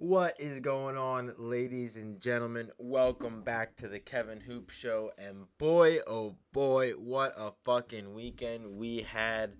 What is going on, ladies and gentlemen? Welcome back to the Kevin Hoop Show. And boy, oh boy, what a fucking weekend we had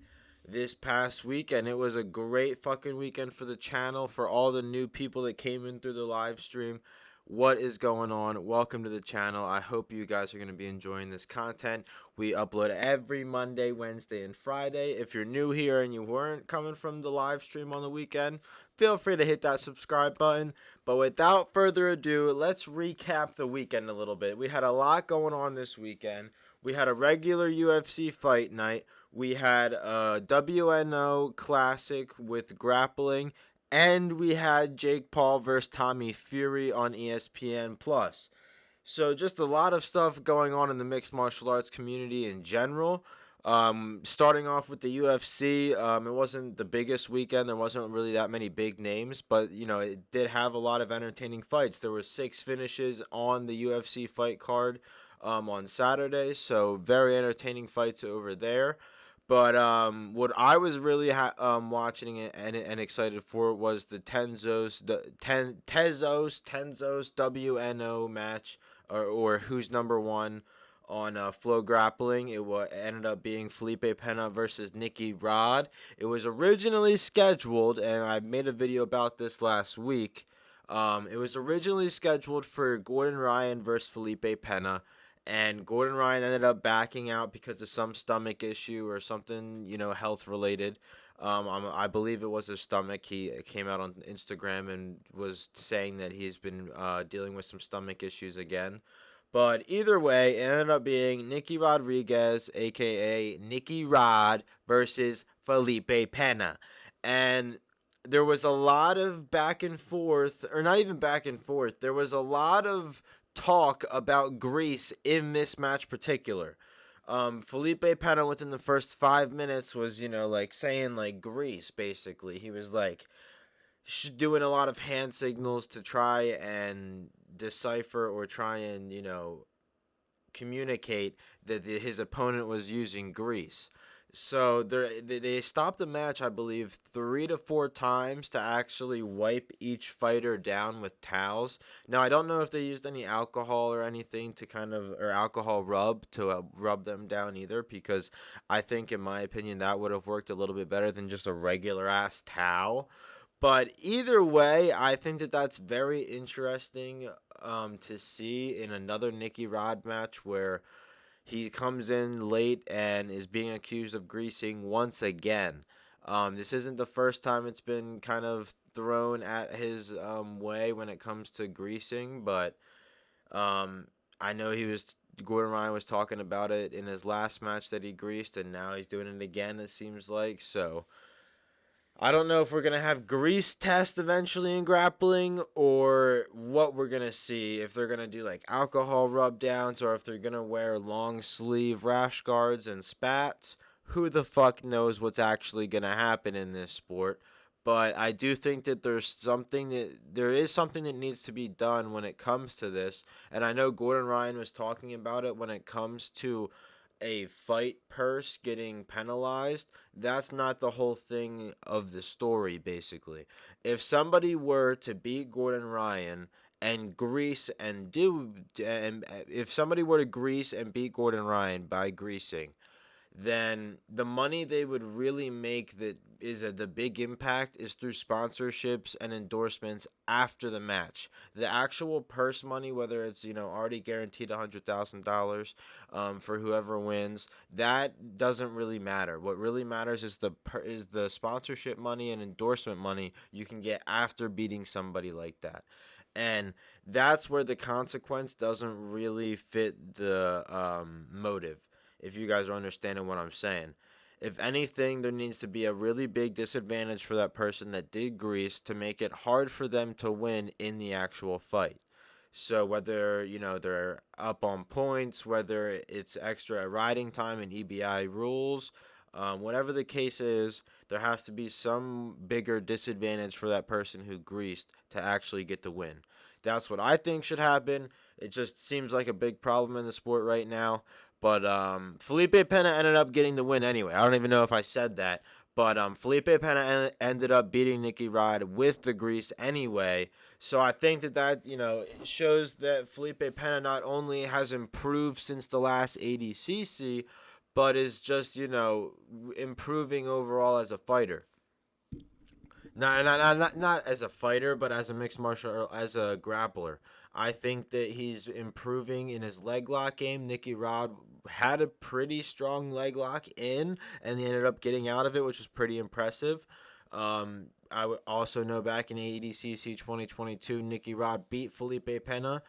this past weekend. It was a great fucking weekend for the channel, for all the new people that came in through the live stream. What is going on? Welcome to the channel. I hope you guys are going to be enjoying this content. We upload every Monday, Wednesday, and Friday. If you're new here and you weren't coming from the live stream on the weekend, feel free to hit that subscribe button. But without further ado, let's recap the weekend a little bit. We had a lot going on this weekend. We had a regular UFC fight night. We had a WNO classic with grappling. And we had Jake Paul versus Tommy Fury on ESPN Plus. So just a lot of stuff going on in the mixed martial arts community in general. Starting off with the UFC, it wasn't the biggest weekend. There wasn't really that many big names, but it did have a lot of entertaining fights. There were 6 finishes on the UFC fight card on Saturday, so very entertaining fights over there. But what I was really watching and excited for was the Tezos WNO match, or who's number one on Flow Grappling. Ended up being Felipe Pena versus Nicky Rod. It was originally scheduled, and I made a video about this last week. It was originally scheduled for Gordon Ryan versus Felipe Pena, and Gordon Ryan ended up backing out because of some stomach issue or something, health related. I believe it was his stomach. He came out on Instagram and was saying that he's been dealing with some stomach issues again. But either way, it ended up being Nicky Rodriguez, aka Nicky Rod, versus Felipe Pena. And there was a lot of back and forth, or not even back and forth, there was a lot of talk about Greece in this match particular. Felipe Pena within the first 5 minutes was, saying like Greece, basically. He was like doing a lot of hand signals to try and decipher or try and, communicate that his opponent was using grease. So they stopped the match, I believe, 3 to 4 times to actually wipe each fighter down with towels. Now, I don't know if they used any alcohol or anything or alcohol rub to rub them down either, because I think, in my opinion, that would have worked a little bit better than just a regular ass towel. But either way, I think that that's very interesting to see in another Nicky Rod match where he comes in late and is being accused of greasing once again. This isn't the first time it's been kind of thrown at his way when it comes to greasing, but I know Gordon Ryan was talking about it in his last match that he greased, and now he's doing it again, it seems like. So I don't know if we're going to have grease test eventually in grappling, or what we're going to see. If they're going to do like alcohol rub downs, or if they're going to wear long sleeve rash guards and spats. Who the fuck knows what's actually going to happen in this sport. But I do think that there is something that needs to be done when it comes to this. And I know Gordon Ryan was talking about it when it comes to a fight purse getting penalized. That's not the whole thing of the story, basically. If somebody were to beat Gordon Ryan and grease and if somebody were to grease and beat Gordon Ryan by greasing, then the money they would really make that is the big impact is through sponsorships and endorsements after the match. The actual purse money, whether it's already guaranteed $100,000 for whoever wins, that doesn't really matter. What really matters is the sponsorship money and endorsement money you can get after beating somebody like that. And that's where the consequence doesn't really fit the motive, if you guys are understanding what I'm saying. If anything, there needs to be a really big disadvantage for that person that did grease to make it hard for them to win in the actual fight. So whether, they're up on points, whether it's extra riding time and EBI rules, whatever the case is, there has to be some bigger disadvantage for that person who greased to actually get the win. That's what I think should happen. It just seems like a big problem in the sport right now. But Felipe Pena ended up getting the win anyway. I don't even know if I said that. But Felipe Pena ended up beating Nicky Rod with the grease anyway. So I think that shows that Felipe Pena not only has improved since the last ADCC, but is just improving overall as a fighter. Not as a fighter, but as a mixed martial as a grappler. I think that he's improving in his leg lock game. Nicky Rod had a pretty strong leg lock in, and he ended up getting out of it, which was pretty impressive. I would also know back in ADCC 2022, Nicky Rod beat Felipe Pena.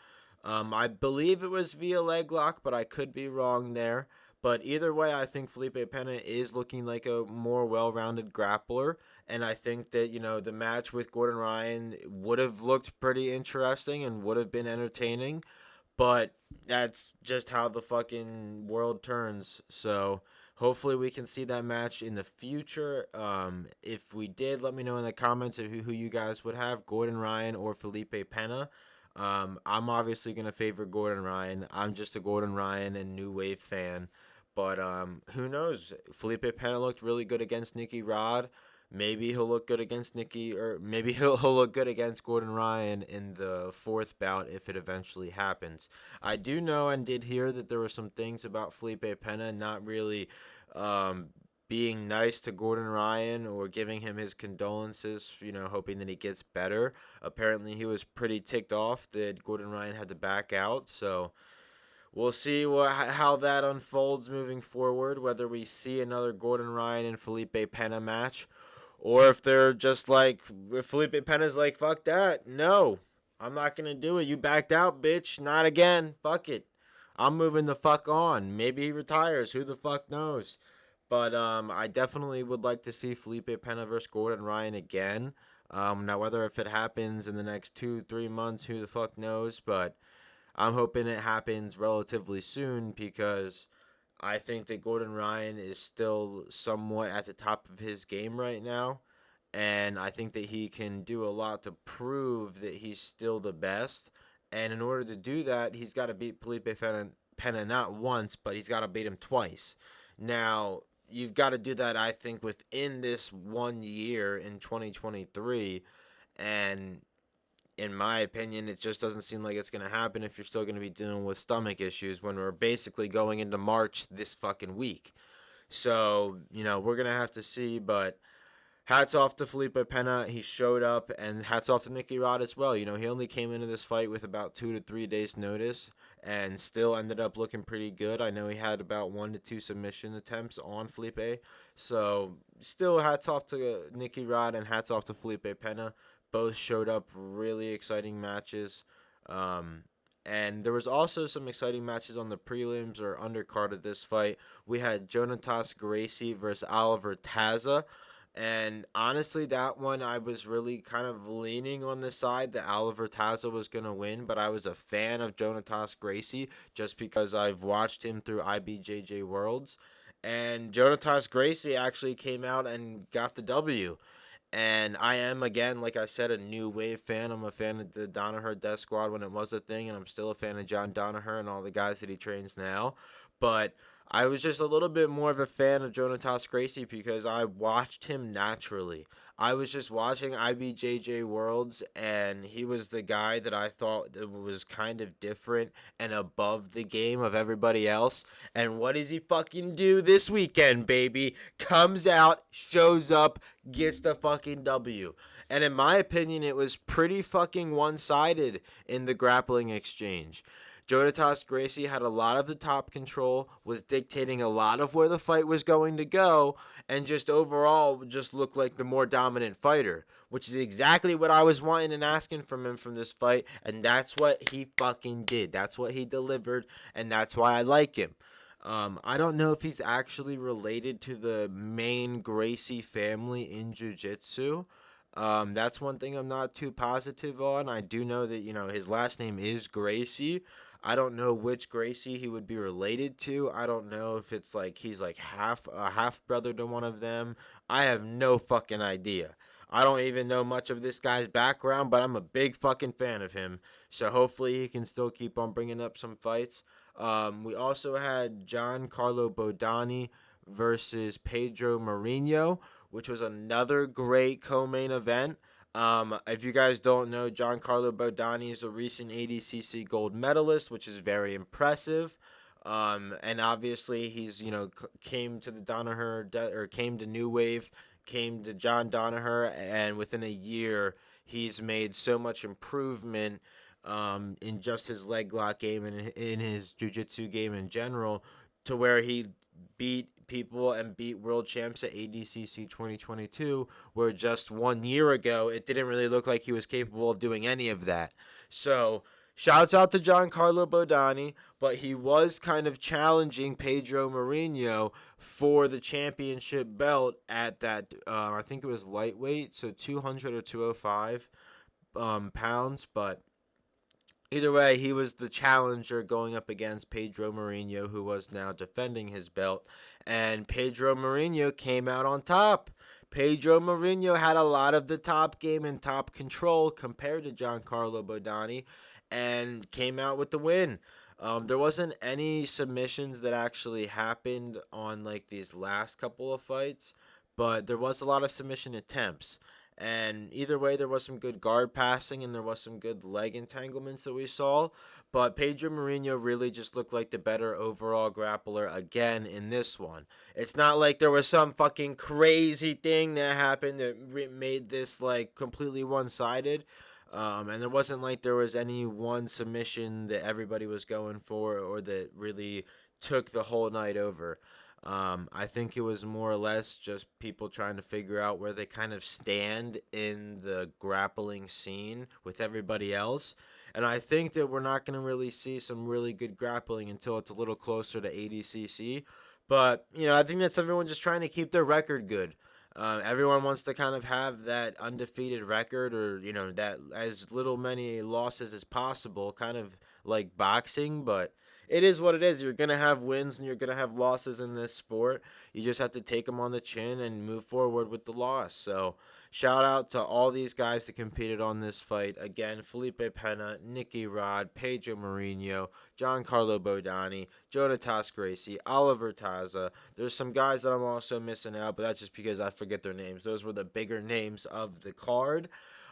I believe it was via leg lock, but I could be wrong there. But either way, I think Felipe Pena is looking like a more well-rounded grappler, and I think that the match with Gordon Ryan would have looked pretty interesting and would have been entertaining, but that's just how the fucking world turns. So hopefully we can see that match in the future. If we did, let me know in the comments of who you guys would have, Gordon Ryan or Felipe Pena. I'm obviously gonna favor Gordon Ryan. I'm just a Gordon Ryan and New Wave fan. But who knows? Felipe Pena looked really good against Nicky Rod. Maybe he'll look good against Nicky, or maybe he'll look good against Gordon Ryan in the fourth bout if it eventually happens. I do know and did hear that there were some things about Felipe Pena not really um, being nice to Gordon Ryan or giving him his condolences, hoping that he gets better. Apparently, he was pretty ticked off that Gordon Ryan had to back out, so we'll see how that unfolds moving forward, whether we see another Gordon Ryan and Felipe Pena match, or if they're just like, if Felipe Pena's like, fuck that, no, I'm not going to do it. You backed out, bitch. Not again. Fuck it. I'm moving the fuck on. Maybe he retires. Who the fuck knows? But I definitely would like to see Felipe Pena versus Gordon Ryan again. Now, whether if it happens in the next 2-3 months, who the fuck knows? But I'm hoping it happens relatively soon because I think that Gordon Ryan is still somewhat at the top of his game right now. And I think that he can do a lot to prove that he's still the best. And in order to do that, he's got to beat Felipe Pena not once, but he's got to beat him twice. Now, you've got to do that, I think, within this 1 year in 2023. And in my opinion, it just doesn't seem like it's going to happen if you're still going to be dealing with stomach issues when we're basically going into March this fucking week. So, we're going to have to see, but hats off to Felipe Pena. He showed up, and hats off to Nicky Rod as well. He only came into this fight with about 2 to 3 days' notice and still ended up looking pretty good. I know he had about 1 to 2 submission attempts on Felipe. So, still hats off to Nicky Rod and hats off to Felipe Pena. Both showed up really exciting matches. And there was also some exciting matches on the prelims or undercard of this fight. We had Jonatas Gracie versus Oliver Taza. And honestly, that one I was really kind of leaning on the side that Oliver Taza was going to win, but I was a fan of Jonatas Gracie just because I've watched him through IBJJ Worlds. And Jonatas Gracie actually came out and got the W. And I am, again, like I said, a New Wave fan. I'm a fan of the Danaher Death Squad when it was a thing, and I'm still a fan of John Danaher and all the guys that he trains now. But I was just a little bit more of a fan of Jonatas Gracie because I watched him naturally. I was just watching IBJJ Worlds, and he was the guy that I thought that was kind of different and above the game of everybody else. And what does he fucking do this weekend, baby? Comes out, shows up, gets the fucking W. And in my opinion, it was pretty fucking one-sided in the grappling exchange. Jonatas Gracie had a lot of the top control, was dictating a lot of where the fight was going to go, and just overall just looked like the more dominant fighter, which is exactly what I was wanting and asking from him from this fight, and that's what he fucking did. That's what he delivered, and that's why I like him. I don't know if he's actually related to the main Gracie family in Jiu-Jitsu. That's one thing I'm not too positive on. I do know that, his last name is Gracie. I don't know which Gracie he would be related to. I don't know if it's like he's like half brother to one of them. I have no fucking idea. I don't even know much of this guy's background, but I'm a big fucking fan of him. So hopefully he can still keep on bringing up some fights. We also had Giancarlo Bodani versus Pedro Marinho, which was another great co-main event. If you guys don't know, Giancarlo Bodani is a recent ADCC gold medalist, which is very impressive. And obviously he's came to the or came to New Wave, came to John Danaher, and within a year he's made so much improvement in just his leg lock game and in his jiu-jitsu game in general, to where he beat people and beat world champs at ADCC 2022, where just 1 year ago it didn't really look like he was capable of doing any of that. So shouts out to Giancarlo Bodani, but he was kind of challenging Pedro Mourinho for the championship belt at that, I think it was lightweight, so 200 or 205 pounds, but either way, he was the challenger going up against Pedro Mourinho, who was now defending his belt, and Pedro Mourinho came out on top. Pedro Mourinho had a lot of the top game and top control compared to Giancarlo Bodani, and came out with the win. There wasn't any submissions that actually happened on like these last couple of fights, but there was a lot of submission attempts. And either way, there was some good guard passing and there was some good leg entanglements that we saw. But Pedro Mourinho really just looked like the better overall grappler again in this one. It's not like there was some fucking crazy thing that happened that made this like completely one-sided. And there wasn't like there was any one submission that everybody was going for or that really took the whole night over. I think it was more or less just people trying to figure out where they kind of stand in the grappling scene with everybody else. And I think that we're not going to really see some really good grappling until it's a little closer to ADCC. But, I think that's everyone just trying to keep their record good. Everyone wants to kind of have that undefeated record, or, that as little many losses as possible, kind of like boxing, but it is what it is. You're going to have wins and you're going to have losses in this sport. You just have to take them on the chin and move forward with the loss. So shout out to all these guys that competed on this fight. Again, Felipe Pena, Nicky Rod, Pedro Mourinho, Giancarlo Bodani, Jonatas Gracie, Oliver Taza. There's some guys that I'm also missing out, but that's just because I forget their names. Those were the bigger names of the card.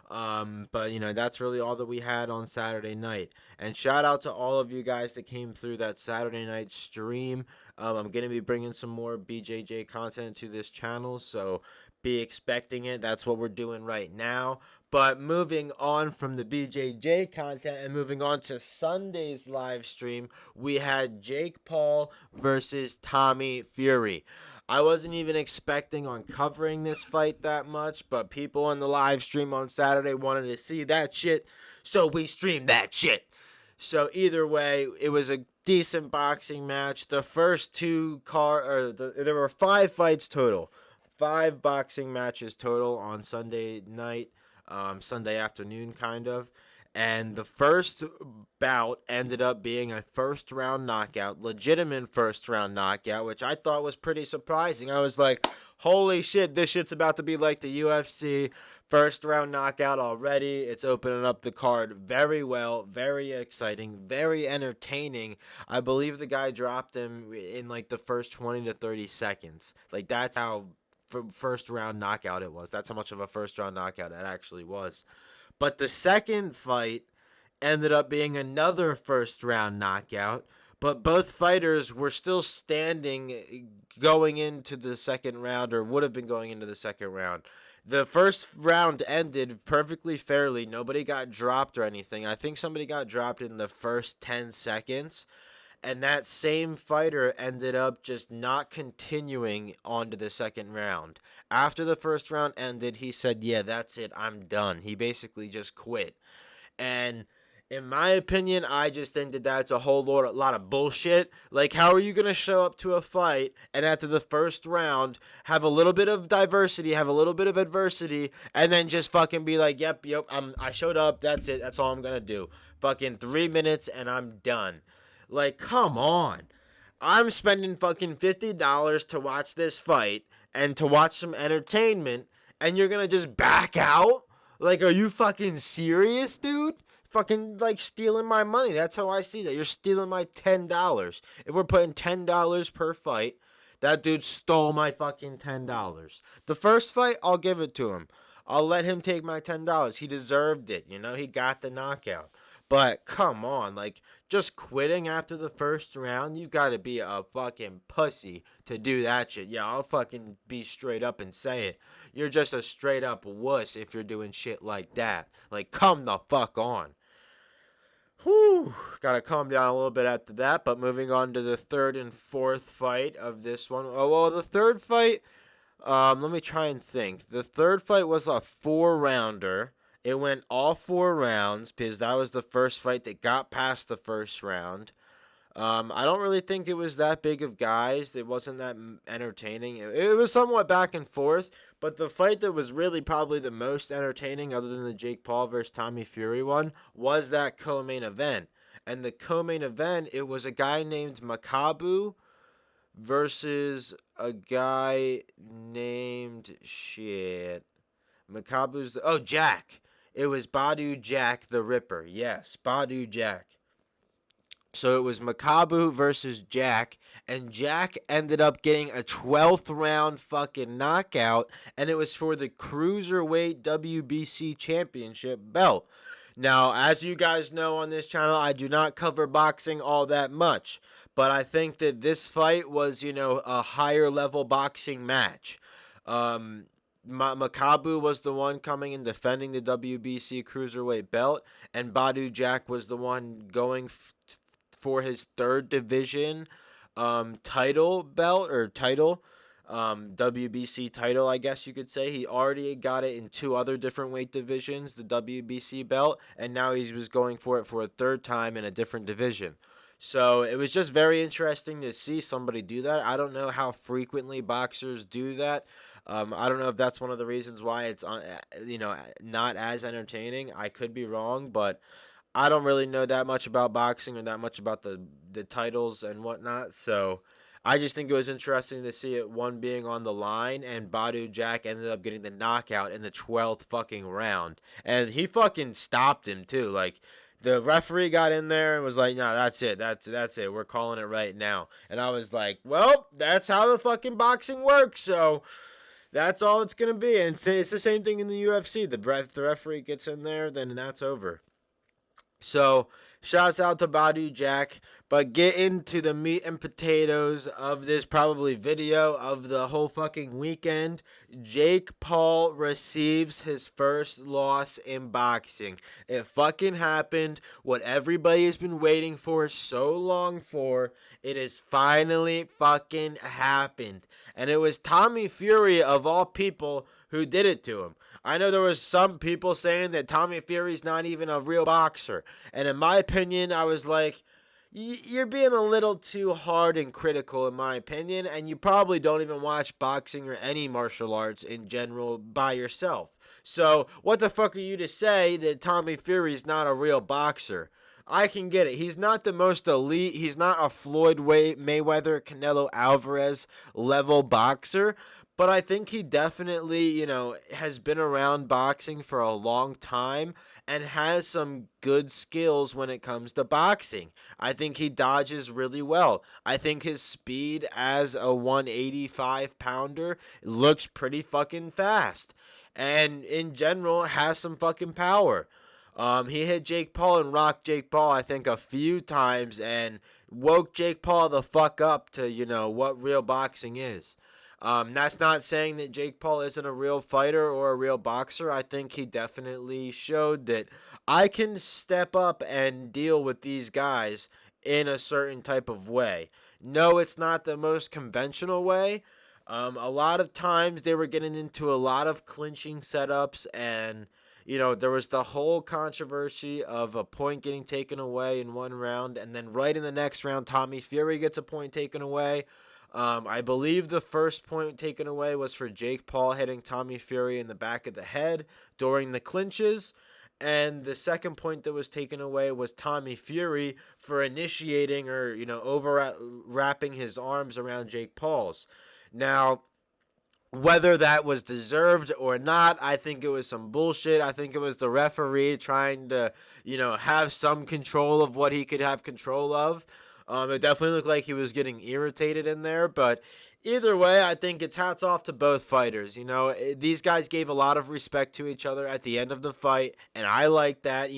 But that's really all that we had on Saturday night. And shout out to all of you guys that came through that Saturday night stream. I'm gonna be bringing some more BJJ content to this channel, so be expecting it. That's what we're doing right now. But moving on from the BJJ content and moving on to Sunday's live stream, we had Jake Paul versus Tommy Fury. I wasn't even expecting on covering this fight that much, but people on the live stream on Saturday wanted to see that shit, so we streamed that shit. So either way, it was a decent boxing match. The first there were 5 fights total. 5 boxing matches total on Sunday night, Sunday afternoon kind of. And the first bout ended up being a first round knockout, legitimate first round knockout, which I thought was pretty surprising. I was like, holy shit, this shit's about to be like the UFC. First round knockout already. It's opening up the card very well, very exciting, very entertaining. I believe the guy dropped him in like the first 20 to 30 seconds. Like, that's how first round knockout it was. That's how much of a first round knockout it actually was. But the second fight ended up being another first round knockout, but both fighters were still standing going into the second round, or would have been going into the second round. The first round ended perfectly fairly. Nobody got dropped or anything. I think somebody got dropped in the first 10 seconds. And that same fighter ended up just not continuing on to the second round. After the first round ended, he said, yeah, that's it, I'm done. He basically just quit. And in my opinion, I just think that that's a whole lot of bullshit. Like, how are you going to show up to a fight and after the first round have a little bit of diversity, have a little bit of adversity, and then just fucking be like, yep, I showed up, that's it, that's all I'm going to do. Fucking 3 minutes and I'm done. Like, come on. I'm spending fucking $50 to watch this fight and to watch some entertainment, and you're gonna just back out? Like, are you fucking serious, dude? Fucking, like, stealing my money. That's how I see that. You're stealing my $10. If we're putting $10 per fight, That dude stole my fucking $10. The first fight, I'll give it to him. I'll let him take my $10. He deserved it. You know, he got the knockout. But come on, like, just quitting after the first round, you gotta be a fucking pussy to do that shit. Yeah, I'll fucking be straight up and say it. You're just a straight up wuss if you're doing shit like that. Like, come the fuck on. Whew, gotta calm down a little bit after that. But moving on to the third and fourth fight of this one. Oh, well, the third fight, let me try and think. The third fight was a 4-rounder. It went all 4 rounds because that was the first fight that got past the first round. I don't really think it was that big of guys. It wasn't that entertaining. It was somewhat back and forth, but the fight that was really probably the most entertaining, other than the Jake Paul versus Tommy Fury one, was that co-main event. And the co-main event, it was a guy named Makabu versus a guy named Jack. It was Badu Jack the Ripper. Yes, Badu Jack. So it was Makabu versus Jack, and Jack ended up getting a 12th round fucking knockout, and it was for the Cruiserweight WBC Championship belt. Now, as you guys know on this channel, I do not cover boxing all that much, but I think that this fight was, a higher level boxing match. Makabu was the one coming and defending the WBC Cruiserweight belt, and Badu Jack was the one going for his third division title belt or title, WBC title, I guess you could say. He already got it in 2 other different weight divisions, the WBC belt, and now he was going for it for a third time in a different division. So it was just very interesting to see somebody do that. I don't know how frequently boxers do that. I don't know if that's one of the reasons why it's not as entertaining. I could be wrong, but I don't really know that much about boxing or that much about the titles and whatnot, so I just think it was interesting to see it one being on the line, and Badu Jack ended up getting the knockout in the 12th fucking round, and he fucking stopped him too. Like, the referee got in there and was like, "No, that's it. We're calling it right now." And I was like, "Well, that's how the fucking boxing works." So that's all it's gonna be. And it's the same thing in the UFC. The referee gets in there, then that's over. So, shouts out to Badu Jack, but get into the meat and potatoes of this probably video of the whole fucking weekend. Jake Paul receives his first loss in boxing. It fucking happened. What everybody has been waiting for so long for. It has finally fucking happened. And it was Tommy Fury, of all people, who did it to him. I know there was some people saying that Tommy Fury's not even a real boxer. And in my opinion, I was like, you're being a little too hard and critical in my opinion. And you probably don't even watch boxing or any martial arts in general by yourself. So what the fuck are you to say that Tommy Fury's not a real boxer? I can get it. He's not the most elite. He's not a Floyd Mayweather, Canelo Alvarez level boxer. But I think he definitely, has been around boxing for a long time and has some good skills when it comes to boxing. I think he dodges really well. I think his speed as a 185-pounder looks pretty fucking fast. And in general, has some fucking power. He hit Jake Paul and rocked Jake Paul, I think, a few times and woke Jake Paul the fuck up to, what real boxing is. That's not saying that Jake Paul isn't a real fighter or a real boxer. I think he definitely showed that I can step up and deal with these guys in a certain type of way. No, it's not the most conventional way. A lot of times they were getting into a lot of clinching setups, and there was the whole controversy of a point getting taken away in one round, and then right in the next round, Tommy Fury gets a point taken away. I believe the first point taken away was for Jake Paul hitting Tommy Fury in the back of the head during the clinches. And the second point that was taken away was Tommy Fury for initiating or, wrapping his arms around Jake Paul's. Now, whether that was deserved or not, I think it was some bullshit. I think it was the referee trying to, have some control of what he could have control of. It definitely looked like he was getting irritated in there, but Either way, I think it's hats off to both fighters. These guys gave a lot of respect to each other at the end of the fight, and I like that.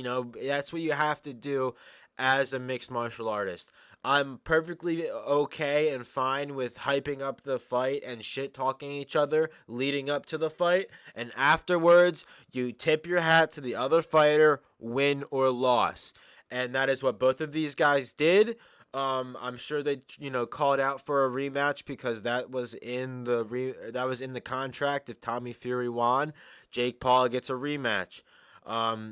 That's what you have to do as a mixed martial artist. I'm perfectly okay and fine with hyping up the fight and shit talking each other leading up to the fight, and afterwards, you tip your hat to the other fighter, win or loss. And that is what both of these guys did. I'm sure they called out for a rematch because that was in the contract. If Tommy Fury won, Jake Paul gets a rematch.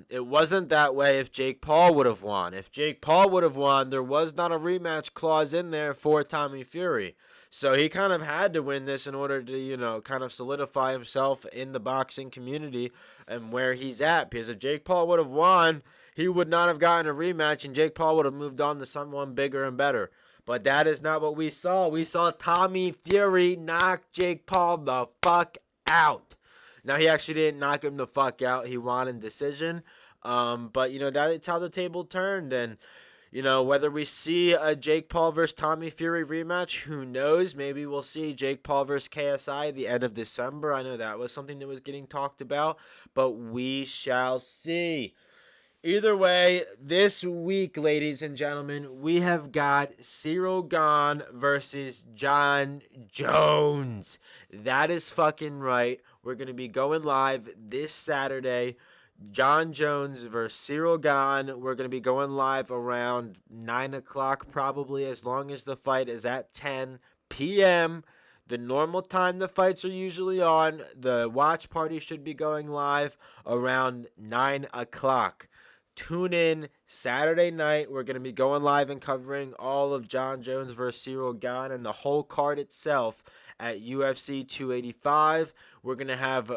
It wasn't that way if Jake Paul would have won. If Jake Paul would have won, there was not a rematch clause in there for Tommy Fury. So he kind of had to win this in order to, kind of solidify himself in the boxing community and where he's at. Because if Jake Paul would have won, he would not have gotten a rematch, and Jake Paul would have moved on to someone bigger and better. But that is not what we saw. We saw Tommy Fury knock Jake Paul the fuck out. Now, he actually didn't knock him the fuck out. He won in decision. But, that's how the table turned. And, whether we see a Jake Paul versus Tommy Fury rematch, who knows? Maybe we'll see Jake Paul versus KSI at the end of December. I know that was something that was getting talked about. But we shall see. Either way, this week, ladies and gentlemen, we have got Ciryl Gane versus Jon Jones. That is fucking right. We're going to be going live this Saturday. Jon Jones versus Ciryl Gane. We're going to be going live around 9 o'clock probably, as long as the fight is at 10 p.m., the normal time the fights are usually on. The watch party should be going live around 9 o'clock. Tune in Saturday night. We're going to be going live and covering all of Jon Jones versus Ciryl Gane and the whole card itself at UFC 285. We're going to have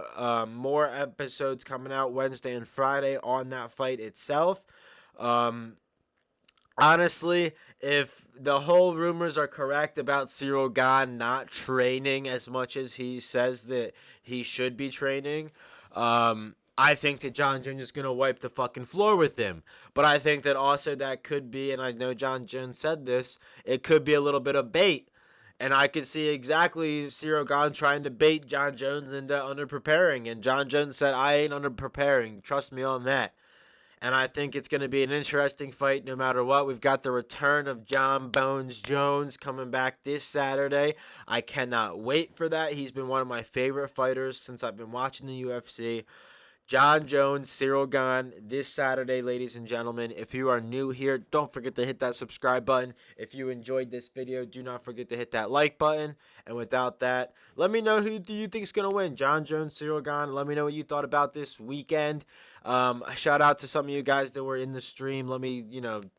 more episodes coming out Wednesday and Friday on that fight itself. Honestly, if the whole rumors are correct about Ciryl Gane not training as much as he says that he should be training, I think that Jon Jones is going to wipe the fucking floor with him. But I think that also that could be, and I know Jon Jones said this, it could be a little bit of bait. And I could see exactly Ciryl Gane trying to bait Jon Jones into underpreparing. And Jon Jones said, I ain't underpreparing. Trust me on that. And I think it's going to be an interesting fight no matter what. We've got the return of John Bones Jones coming back this Saturday. I cannot wait for that. He's been one of my favorite fighters since I've been watching the UFC. Jon Jones, Ciryl Gane, this Saturday, ladies and gentlemen. If you are new here, don't forget to hit that subscribe button. If you enjoyed this video, do not forget to hit that like button. And without that, let me know who do you think is going to win, Jon Jones, Ciryl Gane. Let me know what you thought about this weekend. Shout out to some of you guys that were in the stream. Let me,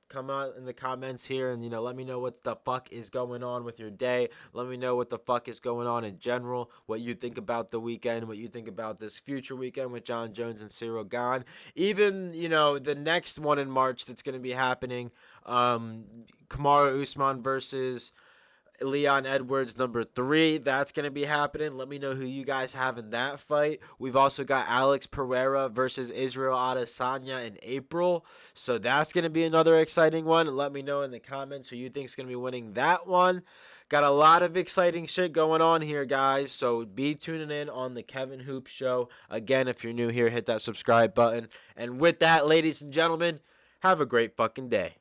come out in the comments here and, let me know what the fuck is going on with your day. Let me know what the fuck is going on in general, what you think about the weekend, what you think about this future weekend with Jon Jones and Ciryl Gane. Even, the next one in March that's going to be happening, Kamaru Usman versus Leon Edwards #3. That's going to be happening. Let me know who you guys have in that fight. We've also got Alex Pereira versus Israel Adesanya in April. So that's going to be another exciting one. Let me know in the comments who you think is going to be winning that one. Got a lot of exciting shit going on here, guys. So be tuning in on the Kevin Hoop Show. Again, if you're new here, hit that subscribe button. And with that, ladies and gentlemen, have a great fucking day.